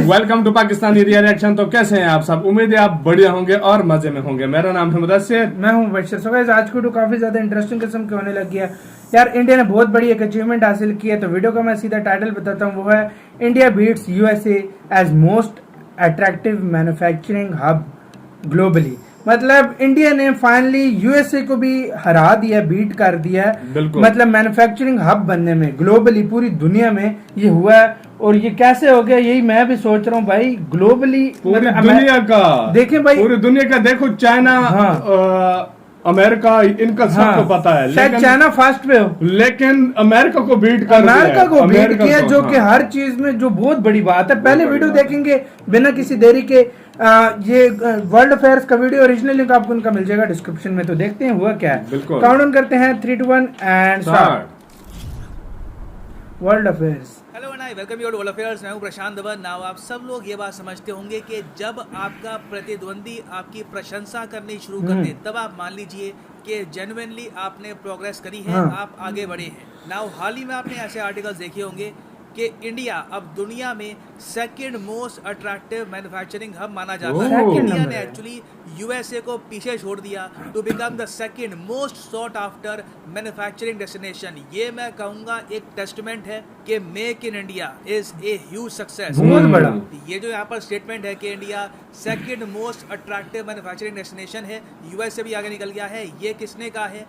Guys, welcome to Pakistani reaction. तो कैसे हैं आप सब? उम्मीद है आप बढ़िया होंगे और मजे में होंगे। मेरा नाम है मुदस्सिर, मैं हूं बशर। सो गाइस, आज की वीडियो काफी ज्यादा इंटरेस्टिंग किस्म की होने लगी है यार। इंडिया ने बहुत बड़ी एक अचीवमेंट हासिल की है। तो वीडियो का मैं सीधा टाइटल बताता हूं, वो है India beats USA as most attractive manufacturing hub globally. मतलब इंडिया ने फाइनली यूएसए को भी हरा दिया, बीट कर दिया है। बिल्कुल। मतलब मैन्युफैक्चरिंग हब बनने में ग्लोबली पूरी दुनिया में ये हुआ है। और ये कैसे हो गया, यही मैं भी सोच रहा हूँ भाई। ग्लोबली पूरी दुनिया का देखें भाई, पूरी दुनिया का देखो। चाइना, अमेरिका, इनका सबको पता है, शायद चाइना फास्ट पे हो, लेकिन अमेरिका को बीट कर अमेरिका को बीट अमेरिका किया, को, जो कि हर चीज में जो बहुत बड़ी बात है। पहले वीडियो देखेंगे बिना किसी देरी के। ये वर्ल्ड अफेयर्स का वीडियो ओरिजिनल लिंक आपको उनका मिल जाएगा डिस्क्रिप्शन में। तो देखते हैं हुआ क्या है। काउंटडाउन करते हैं 3, 2, 1 and start. World affairs. Hello and I welcome you to world affairs. मैं हूं प्रशांत दबन। नाउ आप सब लोग ये बात समझते होंगे कि जब आपका प्रतिद्वंदी आपकी प्रशंसा करनी शुरू कर दे, तब आप मान लीजिए कि जेन्युइनली आपने प्रोग्रेस करी है, आप आगे बढ़े हैं। नाउ हाल ही में आपने ऐसे आर्टिकल्स देखे होंगे कि इंडिया अब दुनिया में second most attractive manufacturing hub माना जाता है। इंडिया ने एक्चुअली यूएसए को पीछे छोड़ दिया to become the second most sought after manufacturing destination. ये मैं कहूँगा एक टेस्टमेंट है कि make in India is a huge success. बहुत बड़ा ये जो यहाँ पर स्टेटमेंट है कि India second most attractive manufacturing destination है, यूएस से भी आगे निकल गया है। ये किसने कहा है?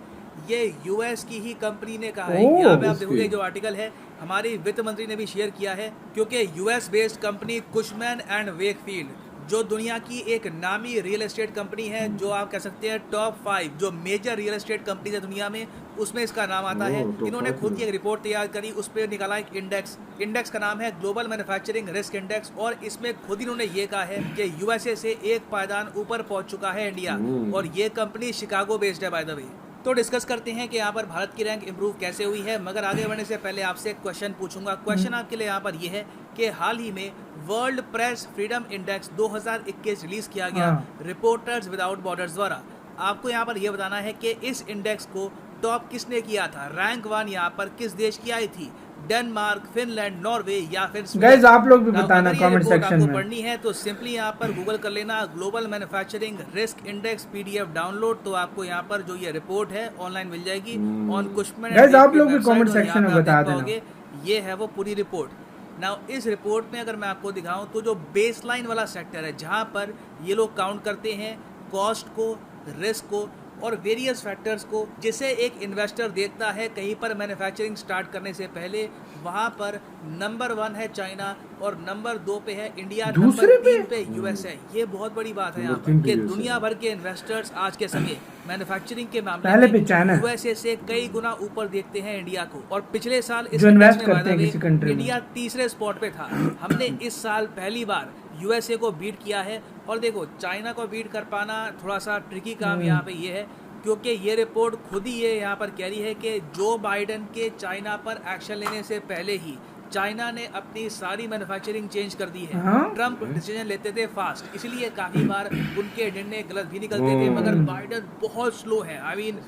ये यूएस की ही कंपनी ने कहा है। यहाँ पे आप देखोगे जो आर्टिकल है हमारी वित्त मंत्री ने भी शेयर किया है, क्योंकि US based company Cushman and Wakefield, जो दुनिया की एक नामी रियल एस्टेट कंपनी है, जो आप कह सकते हैं टॉप 5 जो मेजर रियल एस्टेट कंपनी है दुनिया में, उसमें इसका नाम आता है। इन्होंने खुद की एक रिपोर्ट तैयार करी, उस पर निकाला एक इंडेक्स का नाम है ग्लोबल मैन्युफैक्चरिंग रिस्क इंडेक्स। और इसमें खुद इन्होंने ये कहा है कि यूएसए से एक पायदान ऊपर पहुंच चुका है इंडिया, और ये कंपनी शिकागो बेस्ड है बाय द वे। तो डिस्कस करते हैं कि यहाँ पर भारत की रैंक इंप्रूव कैसे हुई है। मगर आगे बढ़ने से पहले आपसे एक क्वेश्चन पूछूंगा। क्वेश्चन आपके लिए यहाँ पर ये है कि हाल ही में world press freedom index 2021 release किया गया रिपोर्टर्स विदाउट बॉर्डर्स द्वारा। आपको यहाँ पर यह बताना है कि इस इंडेक्स को टॉप किसने किया था। रैंक 1 यहाँ पर किस देश की आई थी? डेनमार्क, फिनलैंड, नॉर्वे या फिर गाइस आप लोग भी बताना कमेंट सेक्शन में। पढ़नी है तो सिंपली यहाँ पर गूगल कर लेना global manufacturing risk index PDF download. तो आपको यहाँ पर जो ये रिपोर्ट है ऑनलाइन मिल जाएगी ऑन कुशमैन। गाइस आप लोग भी कमेंट सेक्शन में बता देना। ये है वो पूरी रिपोर्ट। नाउ इस रिपोर्ट में अगर मैं आपको दिखाऊं तो जो बेसलाइन वाला सेक्टर है, जहाँ पर ये लोग काउंट करते हैं कॉस्ट को, रिस्क को और वेरियस फैक्टर्स को, जिसे एक इन्वेस्टर देखता है कहीं पर मैन्युफैक्चरिंग स्टार्ट करने से पहले, वहाँ पर नंबर 1 है चाइना और नंबर 2 पे है इंडिया, नंबर 3 पे यूएस है। ये बहुत बड़ी बात है यहाँ पर कि दुनिया भर के इन्वेस्टर्स आज के समय मैन्युफैक्चरिंग के मामले में यूएसए से कई गुना ऊपर देखते हैं इंडिया को। और पिछले साल इस इंडिया तीसरे स्पॉट पे था। हमने इस साल पहली बार यूएसए को बीट किया है। और देखो, चाइना को बीट कर पाना थोड़ा सा ट्रिकी काम यहाँ पे ये है, क्योंकि ये रिपोर्ट खुद ही ये यहाँ पर कह रही है कि जो बाइडेन के चाइना पर एक्शन लेने से पहले ही चाइना ने अपनी सारी मैन्युफैक्चरिंग चेंज कर दी है। ट्रम्प डिसीजन लेते थे फास्ट, इसलिए काफी बार उनके निर्णय गलत भी निकलते थे। मगर बाइडेन बहुत स्लो है। आई मीन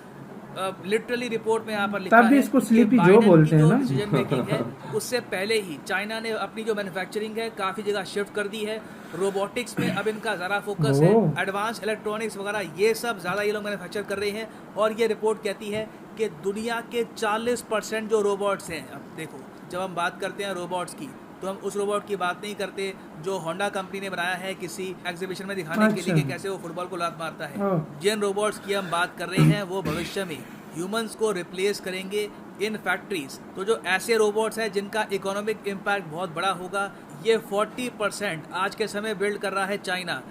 लिटरली रिपोर्ट में यहाँ पर लिखा है इसको स्लीपी जो बोलते हैं ना, डिसीजन मेकिंग है उससे पहले ही चाइना ने अपनी जो मैन्युफैक्चरिंग है काफी जगह शिफ्ट कर दी है। रोबोटिक्स में अब इनका ज़्यादा फोकस है, एडवांस इलेक्ट्रॉनिक्स वगैरह ये सब ज़्यादा ये लोग मैन्युफैक्चर कर रहे हैं। और ये रिपोर्ट कहती है कि दुनिया के 40% जो रोबोट्स हैं, अब देखो जब हम बात करते हैं रोबोट्स की, तो हम उस रोबोट की बात नहीं करते जो होंडा कंपनी ने बनाया है किसी एग्जीबिशन में दिखाने के लिए कि कैसे वो फुटबॉल को लात मारता है। जिन रोबोट्स की हम बात कर रहे हैं वो भविष्य में ह्यूमंस को रिप्लेस करेंगे इन फैक्ट्रीज। तो जो ऐसे रोबोट्स हैं जिनका इकोनॉमिक इम्पैक्ट बहुत बड़ा होगा, ये 40% आज के समय बिल्ड कर रहा है चाइना।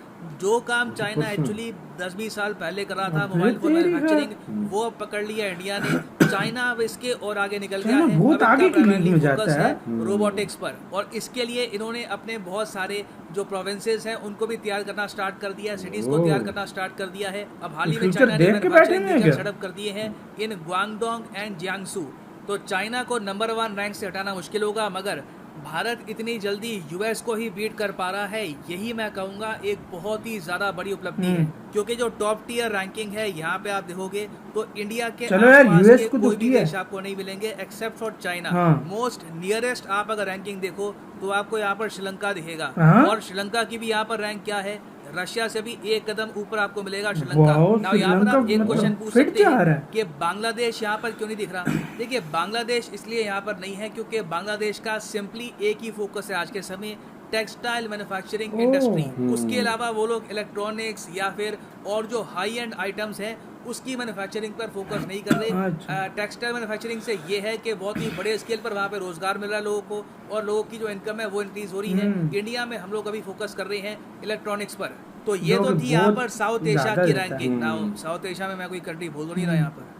जो काम चाइना एक्चुअली 10-20 साल पहले कर रहा था मोबाइल फोन मैन्युफैक्चरिंग, वो पकड़ लिया इंडिया ने। चाइना अब इसके और आगे निकल गया है, बहुत आगे की लीग में जाता है रोबोटिक्स पर। और इसके लिए इन्होंने अपने बहुत सारे जो प्रोविंसेस हैं उनको भी तैयार करना स्टार्ट कर दिया है, सिटीज को तैयार करना स्टार्ट कर दिया है। अब हाल ही में चाइना ने मैन्युफैक्चरिंग सेटअप कर दिए हैं इन ग्वांगडोंग एंड जियांगसू। तो चाइना को नंबर 1 रैंक से हटाना मुश्किल होगा, मगर भारत इतनी जल्दी यूएस को ही बीट कर पा रहा है, यही मैं कहूँगा एक बहुत ही ज़्यादा बड़ी उपलब्धि है, क्योंकि जो टॉप टियर रैंकिंग है यहाँ पे आप देखोगे तो इंडिया के चलो यार, आसपास यूएस के को तो कोई भी किया है। देश आपको नहीं मिलेंगे एक्सेप्ट फॉर चाइना। हाँ। मोस्ट नियरेस्ट आप अगर रैंकिंग देखो तो आपको यहाँ पर श्रीलंका दिखेगा, हाँ। और श्रीलंका की भी यहाँ पर रैंक क्या है, रशिया से भी एक कदम ऊपर आपको मिलेगा श्रीलंका। वाओ, नाउ यहाँ पर आप श्रीलंका एक क्वेश्चन मतलब पूछ फिट सकते जा रहा हैं है। कि बांग्लादेश यहाँ पर क्यों नहीं दिख रहा। देखिए बांग्लादेश इसलिए यहाँ पर नहीं है क्योंकि बांग्लादेश का सिंपली एक ही फोकस है आज के समय, टेक्सटाइल मैन्युफैक्चरिंग इंडस्ट्री। उसके अलावा वो लोग इलेक्ट्रॉनिक्स या फिर और जो हाई एंड आइटम्स हैं उसकी मैन्युफैक्चरिंग पर फोकस नहीं कर रहे। अच्छा। टेक्सटाइल मैन्युफैक्चरिंग से ये है कि बहुत ही बड़े स्केल पर वहाँ पे रोजगार मिल रहा है लोगों को, और लोगों की जो इनकम है वो इंक्रीज हो रही है। इंडिया में हम लोग अभी फोकस कर रहे हैं इलेक्ट्रॉनिक्स पर। तो ये जो तो कि थी यहाँ बहुत पर साउथ एशिया ज्यादा की रहता है। रैंकिंग। नाउ साउथ एशिया में मैं कोई कंट्री बोल तो नहीं रहा यहाँ पर,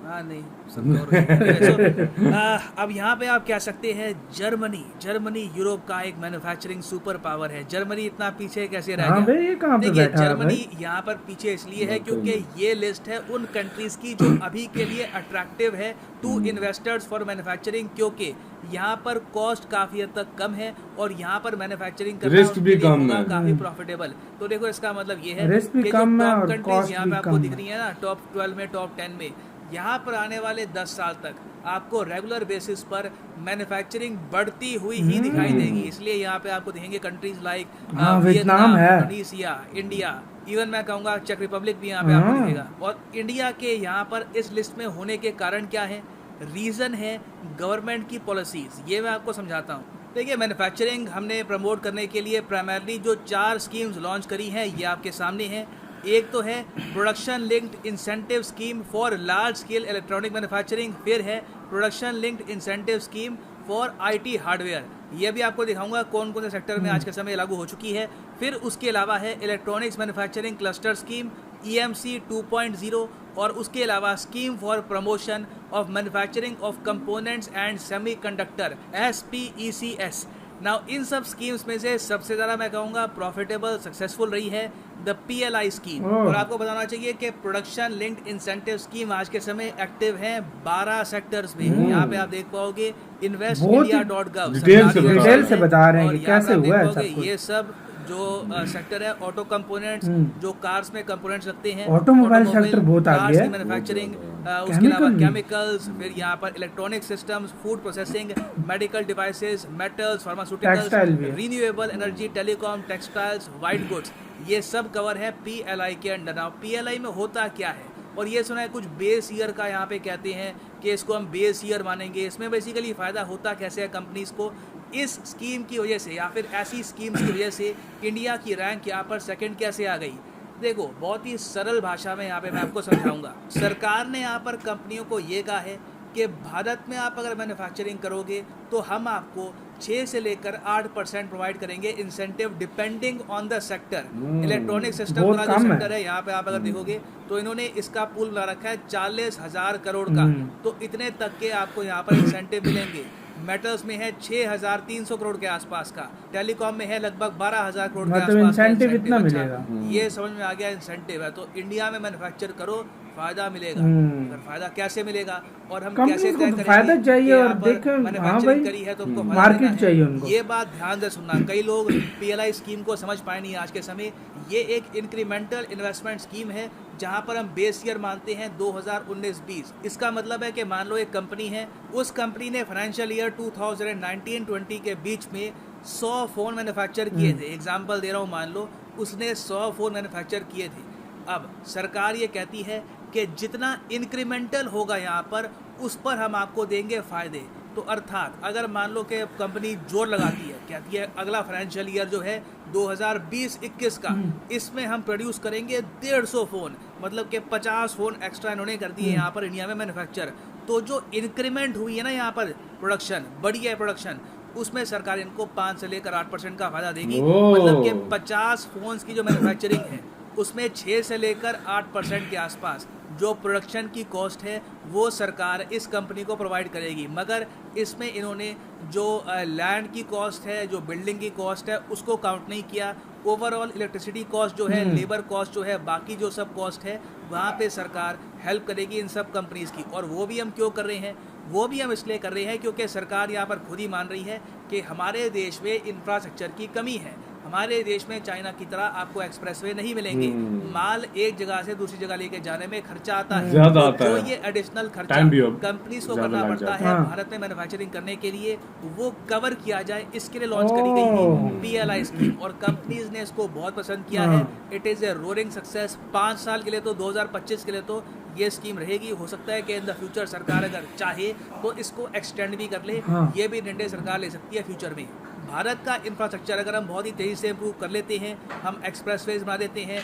हाँ नहीं सब तो अब यहाँ पे आप कह सकते हैं जर्मनी यूरोप का एक मैन्युफैक्चरिंग सुपर पावर है। जर्मनी इतना पीछे कैसे रह हाँ गया? भाई, ये कहाँ पे देखिए बैठा है जर्मनी भाई? यहाँ पर पीछे इसलिए है क्योंकि ये लिस्ट है उन कंट्रीज की जो अभी के लिए अट्रैक्टिव है टू इन्वेस्टर्स फॉर मैन्युफैक्चरिंग, क्योंकि यहाँ पर कॉस्ट काफी हद तक कम है और यहाँ पर मैन्युफैक्चरिंग करना रिस्क भी उनके लिए कम होगा है। काफी प्रॉफिटेबल। तो देखो इसका मतलब ये है रिस्क भी कि जो कम है टॉप और कंट्रीज कॉस्ट यहाँ भी पे आपको कम दिख है। रही है ना, टॉप 12 में टॉप 10 में, यहाँ पर आने वाले 10 साल तक आपको रेगुलर बेसिस पर मैन्युफैक्चरिंग बढ़ती हुई ही दिखाई देगी। इसलिए यहाँ पे आपको दिखेंगे कंट्रीज लाइक हाँ, वियतनाम है। इंडोनेशिया, इंडिया, इवन मैं कहूँगा चेक रिपब्लिक भी यहाँ पे आपको हाँ। दिखेगा। और इंडिया के यहाँ पर इस लिस्ट में होने के कारण क्या है, रीज़न है गवर्नमेंट की पॉलिसीज़। ये मैं आपको समझाता हूँ। देखिए मैन्युफैक्चरिंग हमने प्रमोट करने के लिए प्राइमरली जो 4 स्कीम्स लॉन्च करी हैं ये आपके सामने हैं। एक तो है production linked incentive scheme for large scale electronic manufacturing, फिर है production linked incentive scheme for IT hardware. ये भी आपको दिखाऊंगा कौन कौन से सेक्टर में आज के समय लागू हो चुकी है। फिर उसके अलावा है electronics manufacturing cluster scheme EMC 2.0, और उसके अलावा scheme for promotion of manufacturing of components and semiconductor SPECS। Now in सब स्कीम्स में से सबसे ज़्यादा मैं कहूँगा प्रॉफिटेबल सक्सेसफुल रही है द PLI स्कीम। और आपको बताना चाहिए कि प्रोडक्शन लिंक्ड इंसेंटिव स्कीम आज के समय एक्टिव हैं 12 सेक्टर्स में। यहाँ पे आप देख पाओगे investindia.gov डिटेल से बता रहे हैं कि कैसे हुआ है सब कुछ। ये सब जो सेक्टर है ऑटो कंपोनेंट्स, जो कार्स में कंपोनेंट्स लगते हैं, ऑटोमोबाइल सेक्टर बहुत आगे है। मैन्युफैक्चरिंग, उसके अलावा केमिकल्स, फिर यहाँ पर electronic systems, food processing, medical devices, metals, pharmaceuticals, textile भी है। Renewable energy, telecom, textiles, white goods, ये सब कवर है PLI के अंडर। नाउ PLI में होता क्या है, और ये सुना है कुछ बेस ईयर का यहाँ पे कहते हैं कि इसको हम बेस ईयर मानेंगे। इसमें बेसिकली फ़ायदा होता कैसे है कंपनीज को, इस स्कीम की वजह से या फिर ऐसी स्कीम्स की वजह से इंडिया की रैंक यहाँ पर सेकंड कैसे आ गई। देखो बहुत ही सरल भाषा में यहाँ पे मैं आपको समझाऊंगा। सरकार ने यहाँ पर कंपनियों को ये कहा है कि भारत में आप अगर मैन्युफैक्चरिंग करोगे तो हम आपको 6 से लेकर 8% प्रोवाइड करेंगे incentive depending on the sector. Electronic system बहुत वाला जो कम है। सेक्टर है यहाँ पे आप अगर देखोगे तो इन्होंने इसका पूल बना रखा है 40,000 करोड़ का, तो इतने तक के आपको यहाँ पर इंसेंटिव मिलेंगे। मेटल्स में है 6,300 करोड़ के आसपास का, टेलीकॉम में है लगभग 12,000 करोड़ के मतलब आसपास का इंसेंटिव इतना अच्छा, मिलेगा। ये समझ में आ गया इंसेंटिव है। तो इंडिया में मैन्युफैक्चर करो, फायदा मिलेगा। अगर फायदा कैसे मिलेगा और हम कंपनीज कैसे को तय तो करेंगे फायदा चाहिए कि और यहाँ पर देखें, हाँ मैन्युफैक्चरिंग भाई, करी है तो उनको फायदा मार्केट देना है। चाहिए उनको। ये बात ध्यान से सुनना, कई लोग PLI स्कीम को समझ पाए नहीं आज के समय। ये एक इंक्रीमेंटल इन्वेस्टमेंट स्कीम है जहाँ पर हम बेस ईयर मानते हैं 2019-20। इसका मतलब है कि मान लो एक कंपनी है, उस कंपनी ने फाइनेंशियल ईयर 2019-20 के बीच में 100 फ़ोन मैन्युफैक्चर किए थे। एग्जाम्पल दे रहा हूँ, मान लो उसने 100 फ़ोन मैन्युफैक्चर किए थे। अब सरकार ये कहती है कि जितना इंक्रीमेंटल होगा यहाँ पर उस पर हम आपको देंगे फ़ायदे। तो अर्थात अगर मान लो कि कंपनी जोर लगाती है, कहती है अगला फाइनेंशियल ईयर जो है 2020-21 का, इसमें हम प्रोड्यूस करेंगे 150 फ़ोन, मतलब कि 50 फ़ोन एक्स्ट्रा इन्होंने कर दिए यहाँ पर इंडिया में मैन्युफैक्चर। तो जो इंक्रीमेंट हुई है ना यहाँ पर प्रोडक्शन, बढ़ी है प्रोडक्शन, उसमें सरकार इनको 5 से लेकर 8% का फायदा देगी। मतलब कि 50 फ़ोन्स की जो मैन्युफैक्चरिंग है उसमें 6 से लेकर 8% के आसपास जो प्रोडक्शन की कॉस्ट है वो सरकार इस कंपनी को प्रोवाइड करेगी। मगर इसमें इन्होंने जो लैंड की कॉस्ट है, जो बिल्डिंग की कॉस्ट है, उसको काउंट नहीं किया। ओवरऑल इलेक्ट्रिसिटी कॉस्ट जो है, लेबर कॉस्ट जो है, बाकी जो सब कॉस्ट है, वहाँ पे सरकार हेल्प करेगी इन सब कंपनीज़ की। और वो भी हम क्यों कर रहे हैं, वो भी हम इसलिए कर रहे हैं क्योंकि सरकार यहाँ पर खुद ही मान रही है कि हमारे देश में इंफ्रास्ट्रक्चर की कमी है। हमारे देश में चाइना की तरह आपको एक्सप्रेसवे नहीं मिलेंगे। माल एक जगह से दूसरी जगह लेके जाने में खर्चा आता है, ज्यादा तो आता जो है। ये एडिशनल खर्चा टाइम भी कंपनीज को ज्यादा करना लग पड़ता जाता है है। भारत में मैन्युफैक्चरिंग करने के लिए, वो कवर किया जाए इसके लिए लॉन्च करी गई है PLI स्कीम, और कंपनीज ने इसको बहुत पसंद किया है। It is a rolling success. 5 साल के लिए तो 2025 के लिए तो ये स्कीम रहेगी। हो सकता है कि इन द फ्यूचर सरकार अगर चाहे तो इसको एक्सटेंड भी कर ले, ये भी निर्णय सरकार ले सकती है फ्यूचर में। भारत का इंफ्रास्ट्रक्चर अगर हम बहुत ही तेजी से इम्प्रूव कर लेते हैं, हम एक्सप्रेसवेज बना देते हैं,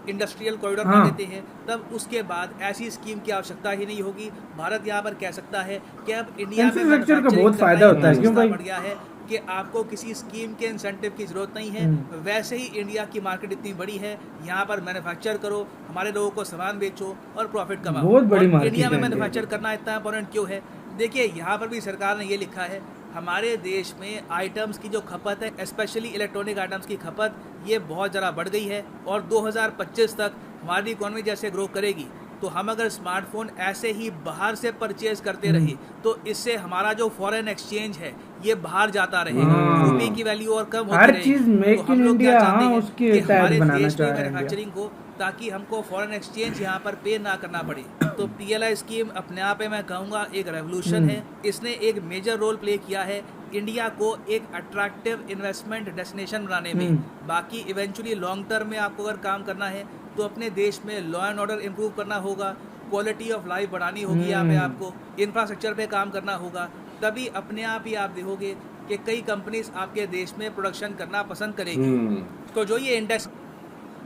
इंडस्ट्रियल कॉरिडोर बना देते हैं, तब उसके बाद ऐसी स्कीम की आवश्यकता ही नहीं होगी। भारत यहाँ पर कह सकता है कि अब इंडिया में इंफ्रास्ट्रक्चर का बहुत फायदा होता है, क्यों भाई? बढ़ गया है कि आपको किसी स्कीम के इंसेंटिव की जरूरत नहीं है। वैसे ही इंडिया की मार्केट इतनी बड़ी है, यहाँ पर मैन्युफैक्चर करो, हमारे लोगों को सामान बेचो और प्रॉफिट कमाओ। बहुत बड़ी और मार्केट इंडिया में है मैन्युफैक्चर करना इतना इंपॉर्टेंट क्यों है? देखिए, यहाँ पर भी सरकार ने ये लिखा है, हमारे देश में आइटम्स की जो खपत है, स्पेशली इलेक्ट्रॉनिक आइटम्स की खपत, ये बहुत ज़्यादा बढ़ गई है और 2025 तक हमारी इकोनॉमी जैसे ग्रो करेगी, तो हम अगर स्मार्टफोन ऐसे ही बाहर से परचेज करते रहे तो इससे हमारा जो फॉरेन एक्सचेंज है ये बाहर जाता रहेगा, रुपये की वैल्यू और कम होती हर रहेगी। चीज मेक तो हम इन लोग क्या इंडिया, चाहते हैं उसके कि तहत हमारे बनाना देश चाह में रहे हैं इंडिया। मैन्युफैक्चरिंग को, ताकि हमको फॉरेन एक्सचेंज यहाँ पर पे ना करना पड़े। तो PLI स्कीम अपने आप में मैं कहूँगा एक रेवोल्यूशन है। इसने एक मेजर रोल प्ले किया है इंडिया को एक अट्रैक्टिव इन्वेस्टमेंट डेस्टिनेशन बनाने में। बाकी इवेंचुअली लॉन्ग टर्म में आपको अगर काम करना है तो अपने देश में लॉ एंड ऑर्डर इम्प्रूव करना होगा, क्वालिटी ऑफ लाइफ बढ़ानी होगी, यहाँ पे आपको इंफ्रास्ट्रक्चर पे काम करना होगा, तभी अपने आप ही आप देखोगे कि कई कंपनीज आपके देश में प्रोडक्शन करना पसंद करेगी। तो जो ये इंडेक्स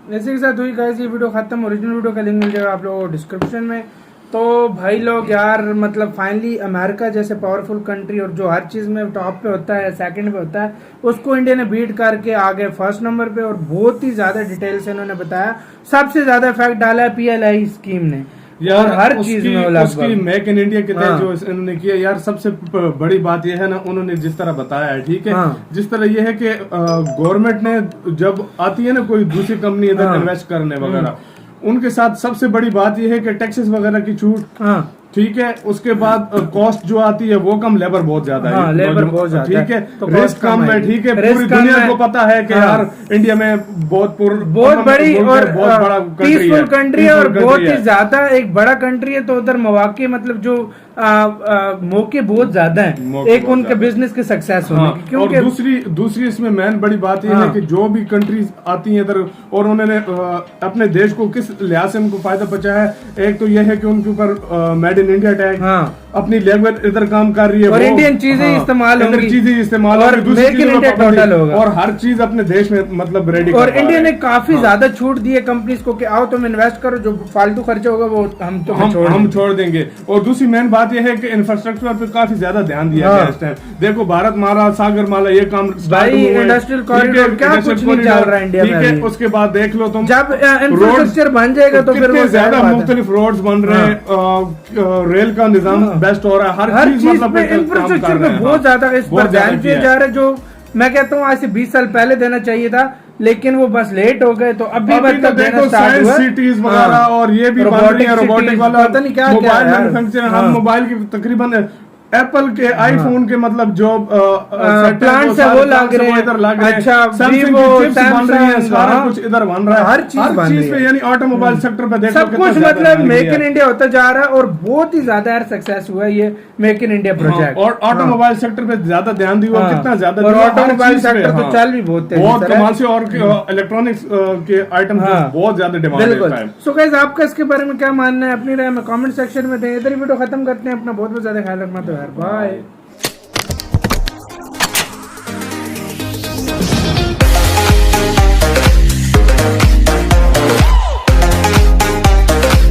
इसी के साथ हुई गाइस ये वीडियो खत्म। ओरिजिनल वीडियो का लिंक मिल जाएगा आप लोगों को डिस्क्रिप्शन में। तो भाई लोग यार, मतलब फाइनली अमेरिका जैसे पावरफुल कंट्री और जो हर चीज में टॉप पे होता है, सेकंड पे होता है, उसको इंडिया ने बीट करके आ गए फर्स्ट नंबर पे। और बहुत ही ज्यादा डिटेल से इन्होंने बताया, सबसे ज्यादा इफेक्ट डाला है PLI स्कीम ने यार। हर चीज में उसकी मेक इन इंडिया के तहत जो इन्होंने किया यार, सबसे बड़ी बात यह है ना, उन्होंने जिस तरह बताया है, ठीक है, जिस तरह यह है कि गवर्नमेंट ने जब आती है ना कोई दूसरी कंपनी इधर इन्वेस्ट करने वगैरह, उनके साथ सबसे बड़ी बात यह है कि टैक्सेस वगैरह की छूट, ठीक है, उसके बाद कॉस्ट जो आती है वो कम, लेबर बहुत ज्यादा है, लेबर बहुत ज्यादा, ठीक है, तो रिस्क कम है, ठीक है, पूरी दुनिया को पता है कि यार इंडिया में बहुत बड़ी और बहुत बड़ा पीसफुल कंट्री है और बहुत ही ज्यादा एक बड़ा कंट्री है। तो उधर मौके, मतलब जो मौके बहुत ज्यादा हैं एक उनके बिजनेस के सक्सेस होने की। क्योंकि और दूसरी इसमें मेन बड़ी बात यह है कि जो भी कंट्रीज आती हैं इधर और उन्होंने अपने देश को किस लिहाज से उनको फायदा पहुंचा है, एक तो यह है कि उनके ऊपर मेड इन इंडिया टैग, अपनी लेबर इधर काम कर रही है और इंडियन चीजें इस्तेमाल होंगी, चीजें इस्तेमाल और मेक इन इंडिया टोटल होगा और हर चीज अपने देश में मतलब रेडी। और इंडिया ने काफी ज्यादा छूट दी है कंपनीज को कि आओ तुम इन्वेस्ट करो, जो फालतू खर्चा होगा वो हम छोड़ देंगे। और दूसरी मेन बात यह है कि इंफ्रास्ट्रक्चर पे काफी ज्यादा ध्यान दिया गया इस टाइम। देखो भारत माला, सागर माला, ये काम भाई इंडस्ट्रियल कॉरिडोर क्या कुछ नहीं चल रहा है इंडिया में, ठीक है। उसके बाद देख लो तुम, जब इंफ्रास्ट्रक्चर बन जाएगा तो फिर वो ज्यादा मुख्तलिफ रोड्स बन रहे हैं, रेल का निजाम बेस्ट हो रहा है, हर चीज मतलब इंफ्रास्ट्रक्चर पे बहुत ज्यादा इस पर ध्यान दिया जा रहा है, जो मैं कहता हूँ आज से 20 साल पहले देना चाहिए था, लेकिन वो बस लेट हो गए। तो अभी मतलब देखो साइंस सिटीज वगैरह और ये भी रोबोटिक वाला, पता नहीं क्या मोबाइल मैन्युफैक्चरिंग, हम मोबाइल की तकरीबन एप्पल के आईफोन के मतलब जो प्लांट्स है वो लग रहे हैं इधर लग अच्छा, Samsung की चिप्स बन रही है, सारा कुछ इधर बन रहा है, हर चीज पे, यानी ऑटोमोबाइल सेक्टर पे देखो सब कुछ मतलब मेक इन इंडिया होता जा रहा है और बहुत ही ज्यादा यार सक्सेस हुआ है ये मेक इन इंडिया प्रोजेक्ट। और ऑटोमोबाइल सेक्टर पे ज्यादा ध्यान दिया, कितना ज्यादा, और ऑटोमोबाइल सेक्टर तो चल भी बहुत कमाल से, और इलेक्ट्रॉनिक्स के आइटम बहुत ज्यादा डिमांड है। सो गाइस आपका इसके बारे में क्या मानना है, अपनी राय में कमेंट सेक्शन में दें। इधर वीडियो खत्म करते हैं, अपना बहुत बहुत ज्यादा ख्याल रखना, तो यार बाय।